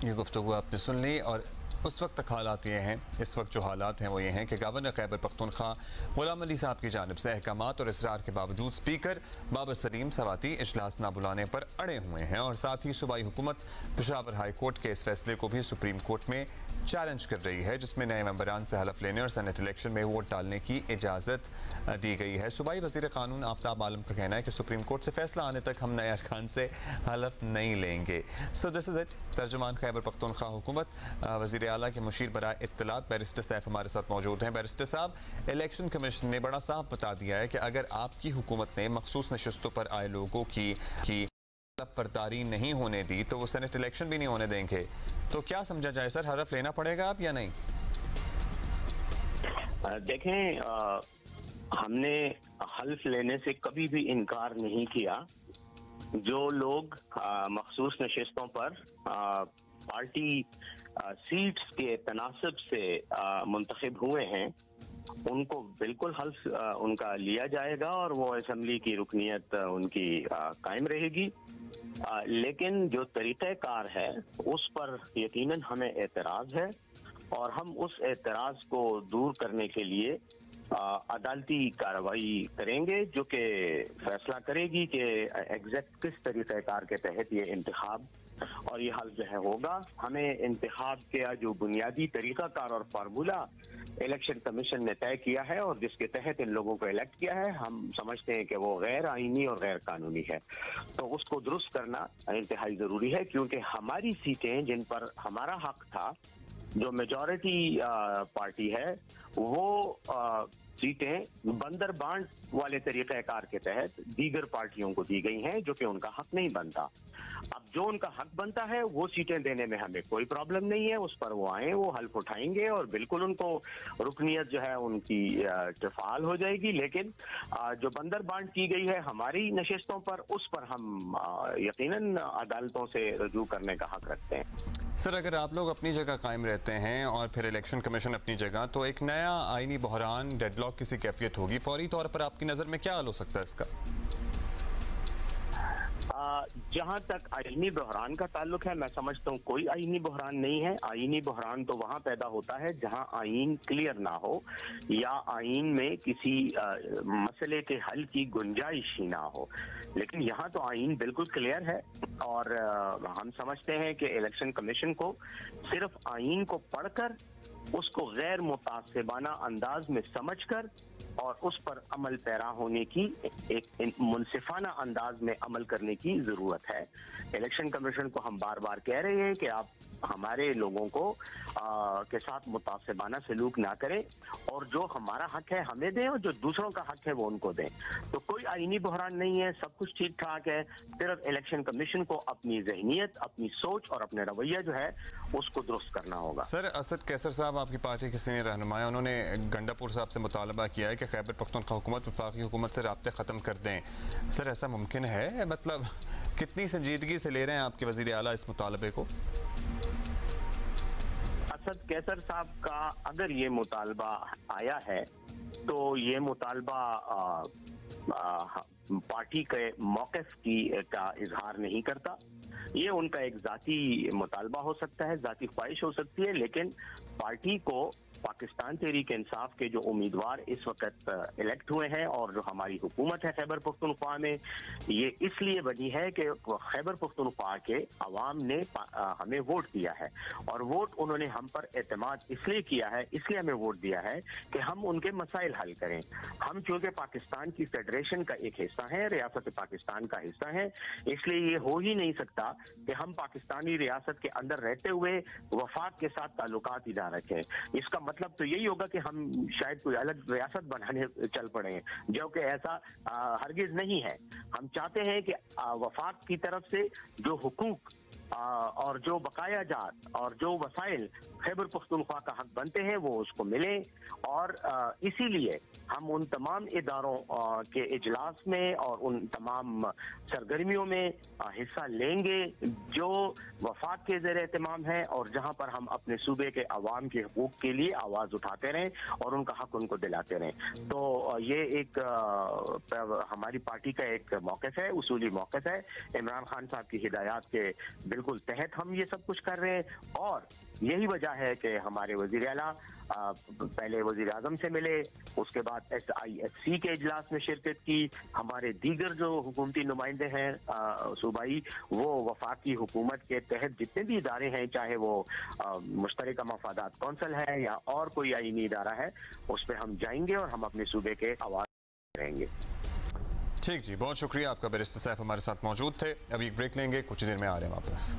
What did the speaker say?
ये गुफ्तगू आपने सुन ली। और उस वक्त तक हालात ये हैं, इस वक्त जो हालात हैं वो ये हैं कि गवर्नर खैबर पख्तूनख्वा गुलाम अली साहब की जानिब से अहकामात और इसरार के बावजूद स्पीकर बाबर सलीम सवाती इजलास ना बुलाने पर अड़े हुए हैं और साथ ही सूबाई हुकूमत पेशावर हाई कोर्ट के इस फैसले को भी सुप्रीम कोर्ट में चैलेंज कर रही है, जिसमें नए मेंबरान से हलफ लेने और सेनेट इलेक्शन में वोट डालने की इजाज़त दी गई है। सूबाई वज़ीर क़ानून आफ्ताब आलम का कहना है कि सुप्रीम कोर्ट से फैसला आने तक हम नए अरकान से हलफ नहीं लेंगे। So this is it. तर्जुमान खैबर पख्तूनख्वा हुकूमत वज़ीर आला के मुशीर बराए इत्तलात बैरिस्टर सैफ हमारे साथ मौजूद हैं। बैरिस्टर साहब, इलेक्शन कमीशन ने बड़ा साफ बता दिया है कि अगर आपकी हुकूमत ने मखसूस नशस्तों पर आए लोगों की बर्दारी नहीं होने दी तो वो सेनेट इलेक्शन भी नहीं होने देंगे। तो क्या समझा जाए सर, हलफ लेना पड़ेगा आप या नहीं? देखें, हमने हल्फ लेने से कभी भी इनकार नहीं किया। जो लोग मखसूस नशिस्तों पर पार्टी सीट्स के तनासब से मुंतखब हुए हैं उनको बिल्कुल हल्फ उनका लिया जाएगा और वो असेंबली की रुकनियत उनकी कायम रहेगी। लेकिन जो तरीक़ाकार है उस पर यकीनन हमें एतराज़ है और हम उस एतराज़ को दूर करने के लिए अदालती कार्रवाई करेंगे, जो कि फैसला करेगी कि एग्जैक्ट किस तरीक़ाकार के तहत ये इंतखाब और ये हल जो है होगा। हमें इंतखाब के जो बुनियादी तरीक़ाकार और फार्मूला इलेक्शन कमीशन ने तय किया है और जिसके तहत इन लोगों को इलेक्ट किया है, हम समझते हैं कि वो गैर आईनी और गैर कानूनी है। तो उसको दुरुस्त करना इंतहाई ज़रूरी है, क्योंकि हमारी सीटें जिन पर हमारा हक था, जो मेजॉरिटी पार्टी है, वो सीटें बंदर बांट वाले तरीक़ाकार के तहत दीगर पार्टियों को दी गई हैं, जो कि उनका हक नहीं बनता। अब जो उनका हक बनता है वो सीटें देने में हमें कोई प्रॉब्लम नहीं है, उस पर वो आए, वो हल्फ उठाएंगे और बिल्कुल उनको रुकनियत जो है उनकी फ़ाल हो जाएगी। लेकिन जो बंदर बांट की गई है हमारी नशिस्तों पर, उस पर हम यकीनन अदालतों से रजू करने का हक रखते हैं। सर, अगर आप लोग अपनी जगह कायम रहते हैं और फिर इलेक्शन कमीशन अपनी जगह, तो एक नया आईनी बहरान, डेडलॉक किसी कैफियत होगी, फौरी तौर पर आपकी नज़र में क्या हल हो सकता है इसका? जहाँ तक आईनी बहरान का ताल्लुक है, मैं समझता हूँ कोई आईनी बहरान नहीं है। आईनी बहरान तो वहाँ पैदा होता है जहाँ आईन क्लियर ना हो या आईन में किसी मसले के हल की गुंजाइश ही ना हो। लेकिन यहाँ तो आईन बिल्कुल क्लियर है और हम समझते हैं कि इलेक्शन कमीशन को सिर्फ आईन को पढ़कर उसको गैर मुतासिबाना अंदाज में समझकर और उस पर अमल पैरा होने की एक मुनसिफाना अंदाज में अमल करने की जरूरत है। इलेक्शन कमीशन को हम बार बार कह रहे हैं कि आप हमारे लोगों को के साथ मुतासिबाना सलूक ना करें और जो हमारा हक है हमें दें और जो दूसरों का हक है वो उनको दें। तो कोई आईनी बहरान नहीं है, सब कुछ ठीक ठाक है। सिर्फ इलेक्शन कमीशन को अपनी ज़हनियत, अपनी सोच और अपने रवैया जो है उसको दुरुस्त करना होगा। सर, असद कैसर साहब आपकी पार्टी के सीनियर रहनुमा, उन्होंने गंडापुर साहब से मुतालबा किया है कि खैबर पख्तूनख्वा हुकूमत वफाकी हुकूमत से राब्ते ख़त्म कर दें। सर, ऐसा मुमकिन है? मतलब कितनी संजीदगी से ले रहे हैं आपके वज़ीर आला इस मुतालबे को? असद कैसर साहब का अगर ये मुतालबा आया है तो ये मुतालबा पार्टी के मौक़िफ़ का इजहार नहीं करता। ये उनका एक ज़ाती मुतालबा हो सकता है, ज़ाती ख्वाहिश हो सकती है, लेकिन पार्टी को पाकिस्तान तहरीक इंसाफ के जो उम्मीदवार इस वक्त इलेक्ट हुए हैं और जो हमारी हुकूमत है खैबर पख्तूनख्वा में, ये इसलिए बनी है कि खैबर पख्तूनख्वा के अवाम ने हमें वोट दिया है और वोट उन्होंने हम पर एतमाद इसलिए किया है, इसलिए हमें वोट दिया है कि हम उनके मसाइल हल करें। हम चूँकि पाकिस्तान की फेडरेशन का एक हिस्सा है, रियासत पाकिस्तान का हिस्सा है, इसलिए ये हो ही नहीं सकता कि हम पाकिस्तानी रियासत के अंदर रहते हुए वफाक के साथ ताल्लुकात ही ना रखें। इसका मतलब तो यही होगा कि हम शायद कोई अलग रियासत बनाने चल पड़े हैं, जो कि ऐसा हरगिज नहीं है। हम चाहते हैं कि वफाक की तरफ से जो हुकूक और जो बकाया जात और जो वसाइल खैबर पख्तूनख्वा का हक बनते हैं वो उसको मिले और इसीलिए हम उन तमाम इदारों के इजलास में और उन तमाम सरगर्मियों में हिस्सा लेंगे जो वफाक के ज़ेर एहतमाम है और जहाँ पर हम अपने सूबे के अवाम के हकूक़ के लिए आवाज़ उठाते रहें और उनका हक उनको दिलाते रहें। तो ये एक हमारी पार्टी का एक मौक़िफ़ है, उसूली मौक़िफ़ है। इमरान खान साहब की हिदायत के बिल्कुल बिल्कुल तहत हम ये सब कुछ कर रहे हैं। और यही वजह है कि हमारे वजीर आला पहले वजीर आजम से मिले, उसके बाद SIFC के इजलास में शिरकत की। हमारे दीगर जो हुकूमती नुमाइंदे हैं सूबाई, वो वफाकी हुकूमत के तहत जितने भी इदारे हैं, चाहे वो मुश्तरका मफादात कौंसिल है या और कोई आईनी इदारा है, उस पर हम जाएंगे और हम अपने सूबे के आवाज़ करेंगे। ठीक जी, बहुत शुक्रिया आपका। बैरिस्टर सैफ हमारे साथ मौजूद थे। अभी एक ब्रेक लेंगे, कुछ देर में आ रहे हैं वापस।